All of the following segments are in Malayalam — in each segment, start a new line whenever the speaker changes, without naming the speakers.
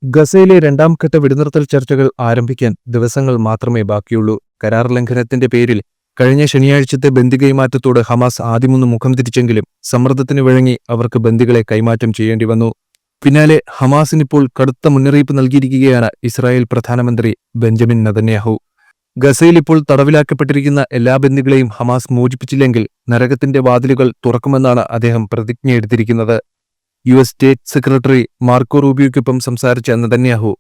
ഗസയിലെ രണ്ടാം ഘട്ട വെടിനിർത്തൽ ചർച്ചകൾ ആരംഭിക്കാൻ ദിവസങ്ങൾ മാത്രമേ ബാക്കിയുള്ളൂ. കരാർ ലംഘനത്തിന്റെ പേരിൽ കഴിഞ്ഞ ശനിയാഴ്ചത്തെ ബന്ദി കൈമാറ്റത്തോട് ഹമാസ് ആദ്യമൊന്ന് മുഖം തിരിച്ചെങ്കിലും സമ്മർദ്ദത്തിന് വഴങ്ങി അവർക്ക് ബന്ദികളെ കൈമാറ്റം ചെയ്യേണ്ടി വന്നു. പിന്നാലെ ഹമാസിനിപ്പോൾ കടുത്ത മുന്നറിയിപ്പ് നൽകിയിരിക്കുകയാണ് ഇസ്രായേൽ പ്രധാനമന്ത്രി ബെഞ്ചമിൻ നെതന്യാഹു. ഗസയിൽ ഇപ്പോൾ തടവിലാക്കപ്പെട്ടിരിക്കുന്ന എല്ലാ ബന്ദികളെയും ഹമാസ് മോചിപ്പിച്ചില്ലെങ്കിൽ നരകത്തിന്റെ വാതിലുകൾ തുറക്കുമെന്നാണ് അദ്ദേഹം പ്രതിജ്ഞയെടുത്തിരിക്കുന്നത്. US സ്റ്റേറ്റ് സെക്രട്ടറി മാർക്കോ റൂബിയോയ്ക്കൊപ്പം സംസാരിച്ച നെതന്യാഹു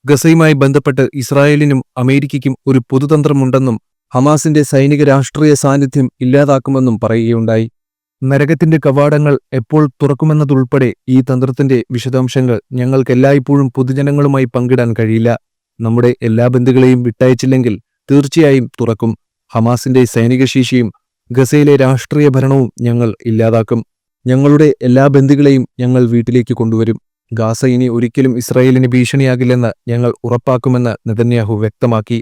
ഗസയുമായി ബന്ധപ്പെട്ട് ഇസ്രായേലിനും അമേരിക്കയ്ക്കും ഒരു പൊതുതന്ത്രമുണ്ടെന്നും ഹമാസിന്റെ സൈനിക രാഷ്ട്രീയ സാന്നിധ്യം ഇല്ലാതാക്കുമെന്നും പറയുകയുണ്ടായി. നരകത്തിന്റെ കവാടങ്ങൾ എപ്പോൾ തുറക്കുമെന്നതുൾപ്പെടെ ഈ തന്ത്രത്തിന്റെ വിശദാംശങ്ങൾ ഞങ്ങൾക്കെല്ലായ്പ്പോഴും പൊതുജനങ്ങളുമായി പങ്കിടാൻ കഴിയില്ല. നമ്മുടെ എല്ലാ ബന്ദികളെയും വിട്ടയച്ചില്ലെങ്കിൽ തീർച്ചയായും തുറക്കും. ഹമാസിന്റെ സൈനിക ശേഷിയും ഗസയിലെ രാഷ്ട്രീയ ഭരണവും ഞങ്ങൾ ഇല്ലാതാക്കും. ഞങ്ങളുടെ എല്ലാ ബന്ദികളെയും ഞങ്ങൾ വീട്ടിലേക്ക് കൊണ്ടുവരും. ഗാസ ഇനി ഒരിക്കലും ഇസ്രായേലിന് ഭീഷണിയാകില്ലെന്ന് ഞങ്ങൾ ഉറപ്പാക്കുമെന്ന് നെതന്യാഹു വ്യക്തമാക്കി.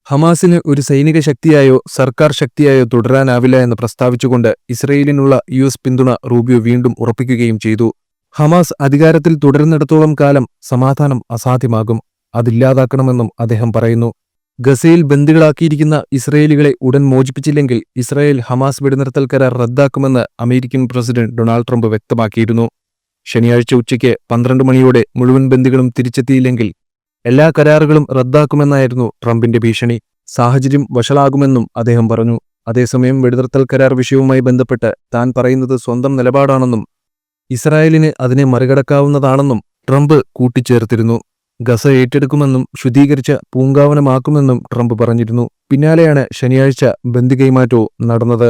ഹമാസിന് ഒരു സൈനിക ശക്തിയായോ സർക്കാർ ശക്തിയായോ തുടരാനാവില്ല എന്ന് പ്രസ്താവിച്ചുകൊണ്ട് ഇസ്രായേലിനുള്ള US പിന്തുണ റൂബിയോ വീണ്ടും ഉറപ്പിക്കുകയും ചെയ്തു. ഹമാസ് അധികാരത്തിൽ തുടരുന്നിടത്തോളം കാലം സമാധാനം അസാധ്യമാകും. അതില്ലാതാക്കണമെന്നും അദ്ദേഹം പറയുന്നു. ഗസയിൽ ബന്ദികളാക്കിയിരിക്കുന്ന ഇസ്രായേലികളെ ഉടൻ മോചിപ്പിച്ചില്ലെങ്കിൽ ഇസ്രായേൽ ഹമാസ് വെടിനിർത്തൽ കരാർ റദ്ദാക്കുമെന്ന് അമേരിക്കൻ പ്രസിഡന്റ് ഡൊണാൾഡ് ട്രംപ് വ്യക്തമാക്കിയിരുന്നു. ശനിയാഴ്ച ഉച്ചയ്ക്ക് 12 മണിയോടെ മുഴുവൻ ബന്ദികളും തിരിച്ചെത്തിയില്ലെങ്കിൽ എല്ലാ കരാറുകളും റദ്ദാക്കുമെന്നായിരുന്നു ട്രംപിന്റെ ഭീഷണി. സാഹചര്യം വഷളാകുമെന്നും അദ്ദേഹം പറഞ്ഞു. അതേസമയം വെടിനിർത്തൽ കരാർ വിഷയവുമായി ബന്ധപ്പെട്ട് താൻ പറയുന്നത് സ്വന്തം നിലപാടാണെന്നും ഇസ്രായേലിന് അതിനെ മറികടക്കാവുന്നതാണെന്നും ട്രംപ് കൂട്ടിച്ചേർത്തിരുന്നു. ഗസ ഏറ്റെടുക്കുമെന്നും ശുദ്ധീകരിച്ച പൂങ്കാവനമാക്കുമെന്നും ട്രംപ് പറഞ്ഞിരുന്നു. പിന്നാലെയാണ് ശനിയാഴ്ച ബന്ദി കൈമാറ്റവും നടന്നത്.